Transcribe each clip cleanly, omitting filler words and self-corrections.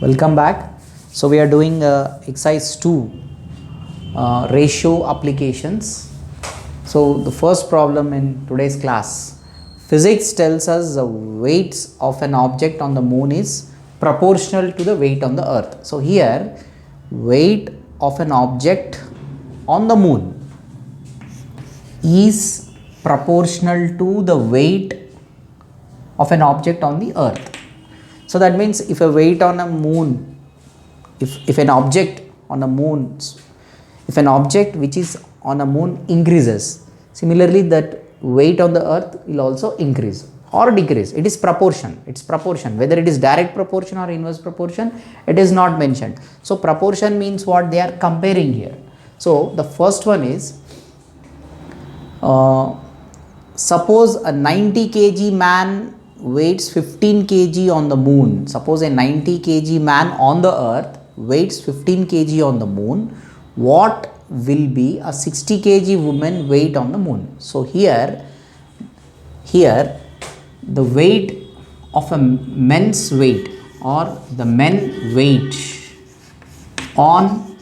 Welcome back. So we are doing exercise 2 ratio applications. So the first problem in today's class, physics tells us the weights of an object on the moon is proportional to the weight on the earth. So here weight of an object on the moon is proportional to the weight of an object on the earth. So that means if a weight on a moon, if an object on a moon, if an object which is on a moon increases, similarly that weight on the earth will also increase or decrease. It is proportion, it's proportion. Whether it is direct proportion or inverse proportion, it is not mentioned. So proportion means what they are comparing here. So the first one is, suppose a 90 kg man weighs 15 kg on the moon. Suppose a 90 kg man on the earth weighs 15 kg on the moon. What will be a 60 kg woman weight on the moon? So here the weight of a men's weight or the men weight on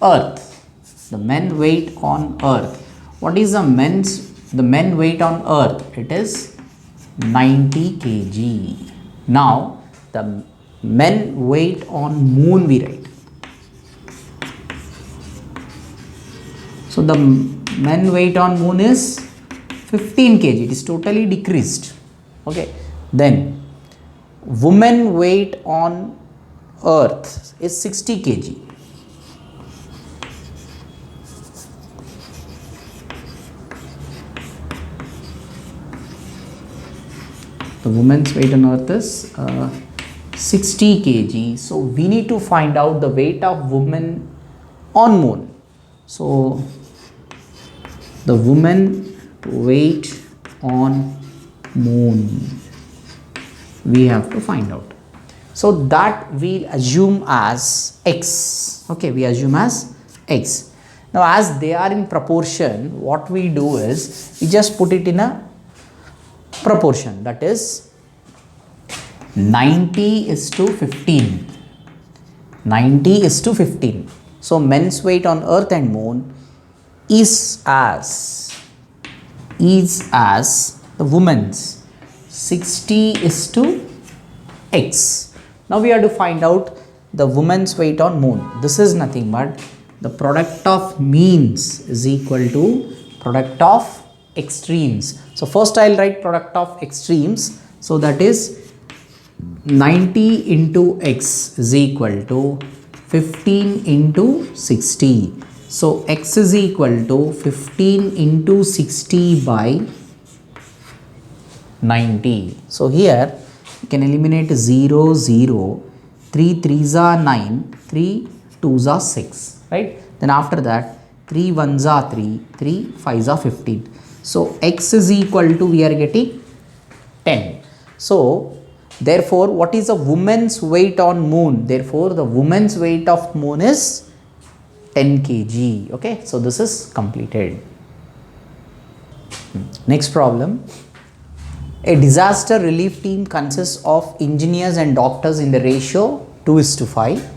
earth, the men weight on earth. What is the men weight on earth? It is 90 kg. Now the men weight on moon we write. So the men weight on moon is 15 kg. It is totally decreased. Okay. Then woman weight on earth is 60 kg. The woman's weight on earth is 60 kg. So we need to find out the weight of woman on moon. So the woman weight on moon we have to find out. So that we assume as x. Okay, we assume as x. Now as they are in proportion, what we do is we just put it in a proportion, that is 90 is to 15. 90 is to 15. So men's weight on earth and moon is as the woman's 60 is to x. Now we have to find out the woman's weight on moon. This is nothing but the product of means is equal to product of extremes. So first I'll write product of extremes. So that is 90 into x is equal to 15 into 60. So x is equal to 15 into 60 by 90. So here you can eliminate 0, 0, 3 3s are 9, 3 2s are 6, right? Then after that 3 1s are 3, 3 5s are 15. So x is equal to, we are getting 10. So therefore what is a woman's weight on moon? Therefore the woman's weight of moon is 10 kg. Okay, so this is completed. Next problem. A disaster relief team consists of engineers and doctors in the ratio 2:5.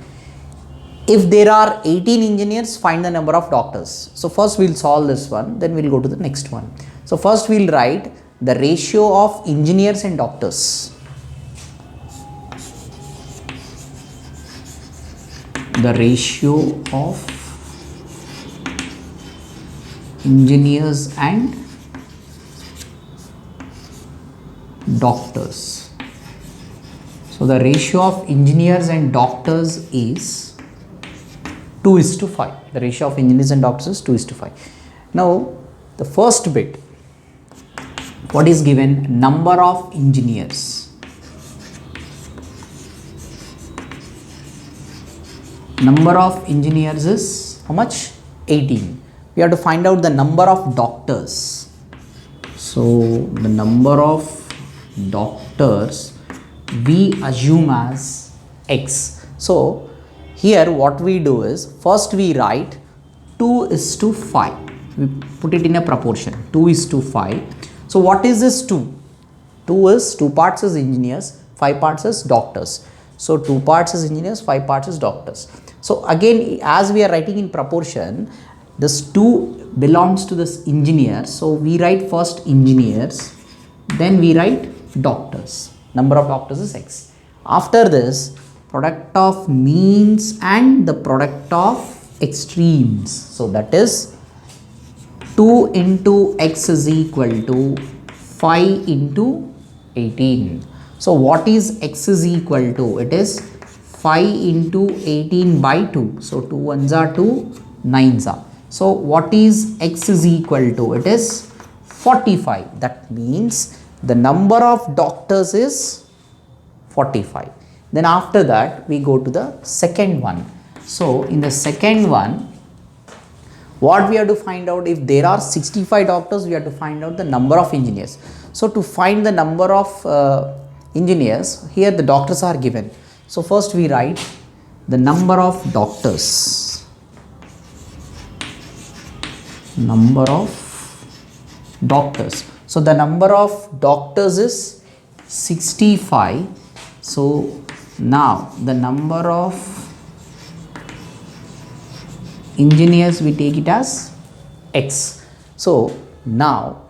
If there are 18 engineers, find the number of doctors. So first we'll solve this one, then we'll go to the next one. So first we'll write the ratio of engineers and doctors. The ratio of engineers and doctors. So the ratio of engineers and doctors is 2:5. The ratio of engineers and doctors is 2:5. Now the first bit, what is given? Number of engineers. Number of engineers is how much? 18. We have to find out the number of doctors. So the number of doctors we assume as x. So here what we do is, first we write 2:5. We put it in a proportion, 2:5. So what is this 2? 2 is 2 parts is engineers, 5 parts is doctors. So 2 parts is engineers, 5 parts is doctors. So again, as we are writing in proportion, this 2 belongs to this engineers. So we write first engineers, then we write doctors. Number of doctors is X. After this, product of means and the product of extremes. So that is 2 into X is equal to 5 into 18. So what is X is equal to? It is 5 into 18 by 2. So 2 ones are 2, 9s are. So what is X is equal to? It is 45. That means the number of doctors is 45. Then after that we go to the second one. So in the second one, what we have to find out, if there are 65 doctors, we have to find out the number of engineers. So to find the number of engineers, here the doctors are given. So first we write the number of doctors. Number of doctors. So the number of doctors is 65. So now the number of engineers, we take it as X. So now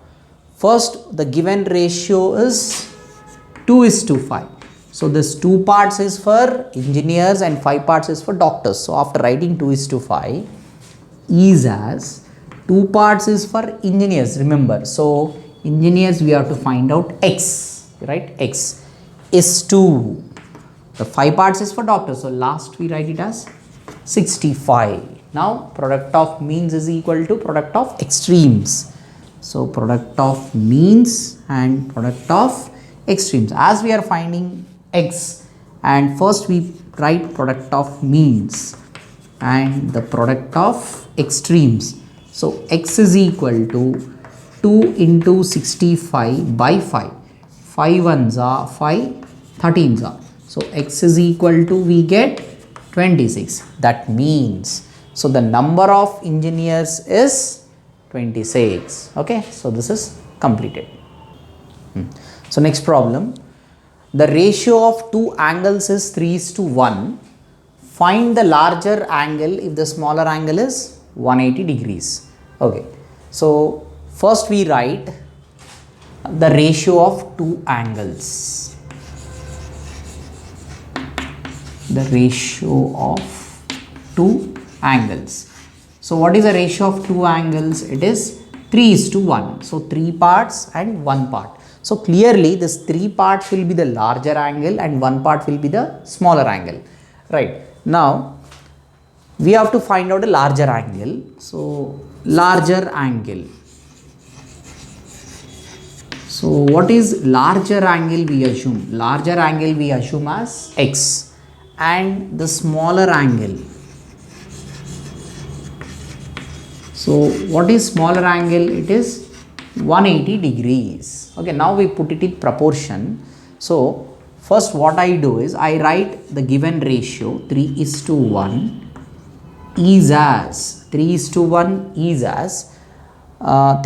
first the given ratio is 2:5. So this 2 parts is for engineers and 5 parts is for doctors. So after writing 2:5 is as 2 parts is for engineers, remember. So engineers we have to find out X, right? X is 2. The 5 parts is for doctors. So last we write it as 65. Now product of means is equal to product of extremes. So product of means and product of extremes. As we are finding X, and first we write product of means and the product of extremes. So X is equal to 2 into 65 by 5. 5 ones are 5, 13s are. So X is equal to, we get 26. That means, so the number of engineers is 26. Okay, so this is completed. So next problem, the ratio of 2 angles is 3:1. Find the larger angle if the smaller angle is 180 degrees. Okay, so first we write the ratio of 2 angles. The ratio of 2 angles. So what is the ratio of 2 angles? It is 3:1. So 3 parts and 1 part. So clearly this 3 parts will be the larger angle and 1 part will be the smaller angle. Right. Now we have to find out a larger angle. So larger angle. So what is larger angle we assume? Larger angle we assume as X, and the smaller angle. So what is smaller angle? It is 180 degrees. Okay, now we put it in proportion. So first what I do is I write the given ratio 3:1 is as 3:1 is as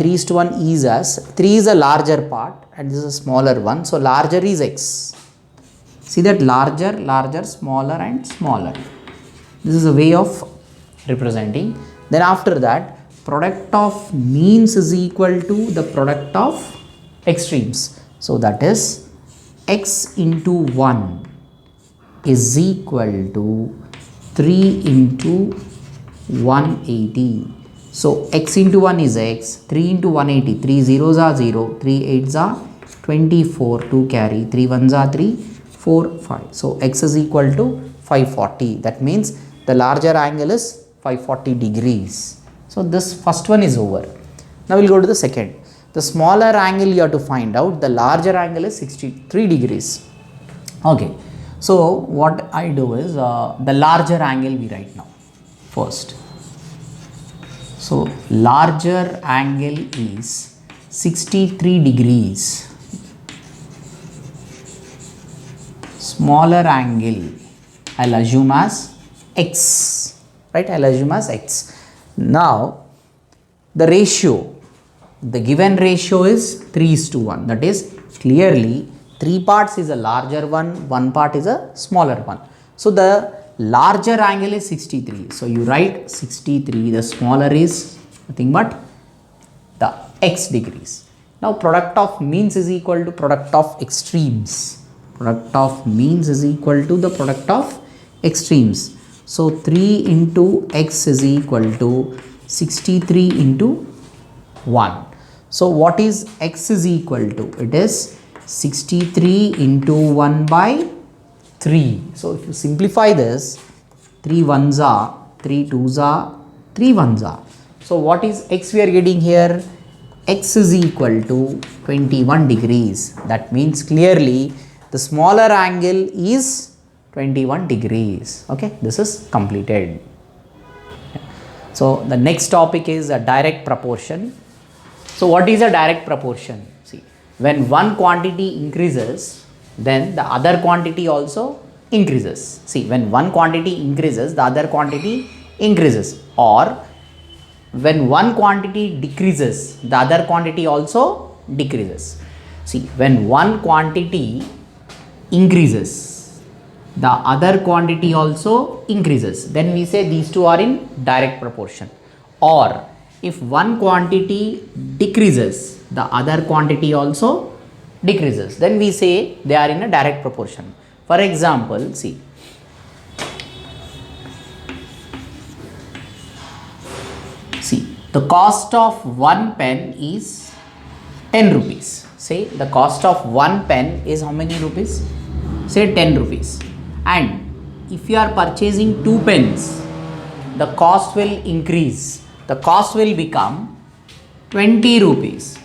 3:1 is as 3 is a larger part and this is a smaller one. So larger is X. See that larger, larger, smaller and smaller. This is a way of representing. Then after that, product of means is equal to the product of extremes. So that is X into 1 is equal to 3 into 180. So X into 1 is X, 3 into 180, 3 zeros are 0, 3 8s are 24, 2 carry, 3 1s are 3, 4, 5. So X is equal to 540. That means the larger angle is 540 degrees. So this first one is over. Now we'll go to the second. The smaller angle you have to find out. The larger angle is 63 degrees. Okay. So what I do is the larger angle we write now first. So larger angle is 63 degrees. Smaller angle I'll assume as X. Right? I'll assume as X. Now the ratio, the given ratio is 3:1. That is clearly 3 parts is a larger one part is a smaller one. So the larger angle is 63. So you write 63, the smaller is nothing but the x degrees. Now product of means is equal to product of extremes. Product of means is equal to the product of extremes. So 3 into x is equal to 63 into 1. So what is x is equal to? It is 63 into 1 by 3. So if you simplify this, 3 ones are, 3 twos are, 3 ones are. So what is x we are getting here? X is equal to 21 degrees. That means clearly the smaller angle is 21 degrees. Okay, this is completed. So the next topic is a direct proportion. So what is a direct proportion? See, when one quantity increases, then the other quantity also increases. See, when one quantity increases, the other quantity increases, or when one quantity decreases, the other quantity also decreases. See, when one quantity increases, the other quantity also increases, then we say these two are in direct proportion. Or if one quantity decreases, the other quantity also decreases, then we say they are in a direct proportion. For example, see, the cost of one pen is 10 rupees. Say the cost of one pen is how many rupees? Say 10 rupees. And if you are purchasing 2 pens, the cost will increase. The cost will become 20 rupees.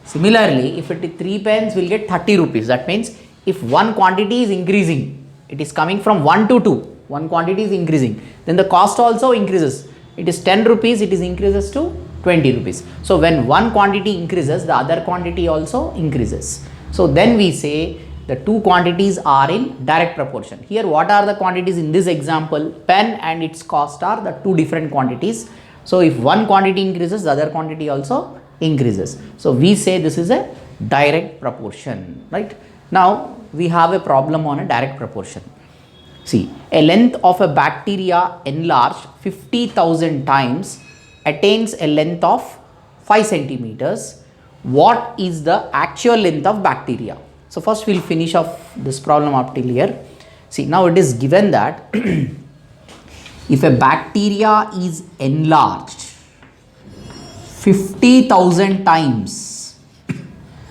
Similarly, if it is 3 pens, we will get 30 rupees. That means if one quantity is increasing, it is coming from 1 to 2, one quantity is increasing, then the cost also increases. It is 10 rupees, it is increases to 20 rupees. So when one quantity increases, the other quantity also increases. So then we say the two quantities are in direct proportion. Here what are the quantities in this example? Pen and its cost are the two different quantities. So if one quantity increases, the other quantity also increases. So we say this is a direct proportion, right? Now we have a problem on a direct proportion. See, a length of a bacteria enlarged 50,000 times attains a length of 5 centimeters. What is the actual length of bacteria? So first we will finish off this problem up till here. See, now it is given that if a bacteria is enlarged 50,000 times,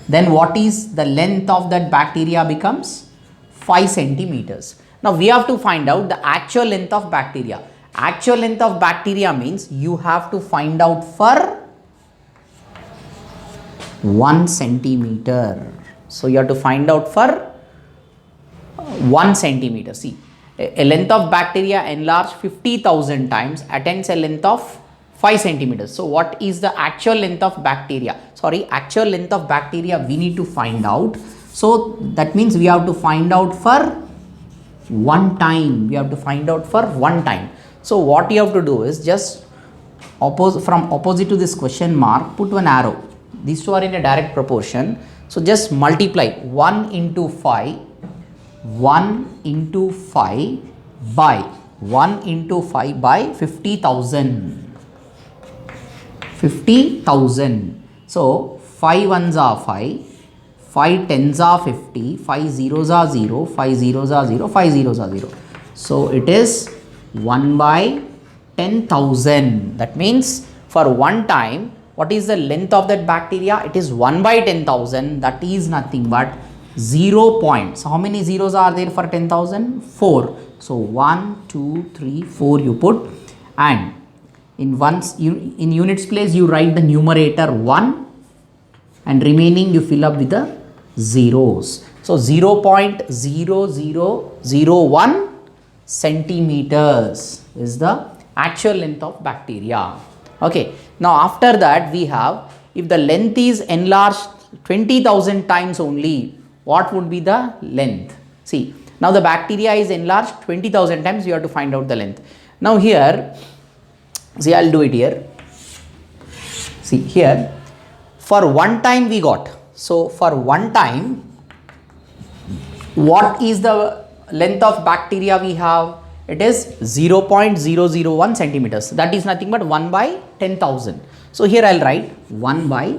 then what is the length of that bacteria becomes 5 centimeters. Now we have to find out the actual length of bacteria. Actual length of bacteria means you have to find out for 1 centimeter. So you have to find out for 1 centimeter. See, a length of bacteria enlarged 50,000 times attains a length of 5 centimeters. So what is the actual length of bacteria? Sorry, actual length of bacteria we need to find out. So that means we have to find out for one time. We have to find out for one time. So what you have to do is just from opposite to this question mark, put one arrow. These two are in a direct proportion. So just multiply 1 into 5, 1 into 5 by 1 into 5 by 50,000. 50,000. So 5 ones are 5. 5 tens are 50, 5 zeros are 0, 5 zeros are 0, 5 zeros are 0. So it is 1 by 10,000. That means for one time, what is the length of that bacteria? It is 1 by 10,000. That is nothing but 0 point. So how many zeros are there for 10,000? 4. So 1, 2, 3, 4 you put, and in units place you write the numerator 1 and remaining you fill up with the zeros. So 0.0001 centimeters is the actual length of bacteria. Okay. Now after that we have, if the length is enlarged 20,000 times only, what would be the length? See, now the bacteria is enlarged 20,000 times, you have to find out the length. Now here, see, I will do it here. See here, for one time we got. So for one time What is the length of bacteria we have? It is 0.001 centimeters. That is nothing but 1 by 10,000. So here I'll write 1 by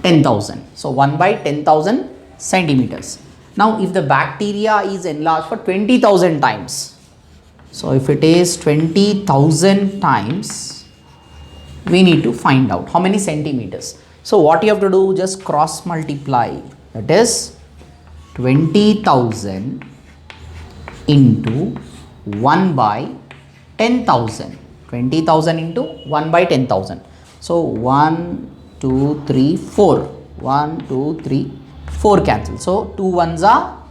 10,000. So 1 by 10,000 centimeters. Now if the bacteria is enlarged for 20,000 times, so if it is 20,000 times, we need to find out how many centimeters. So what you have to do, just cross multiply, that is 20,000 into 1 by 10,000. 20,000 into 1 by 10,000. So 1, 2, 3, 4. 1, 2, 3, 4 cancel. So 2 ones are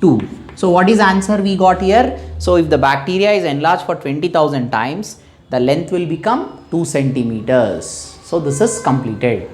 2. So what is answer we got here? So if the bacteria is enlarged for 20,000 times, the length will become 2 centimeters. So this is completed.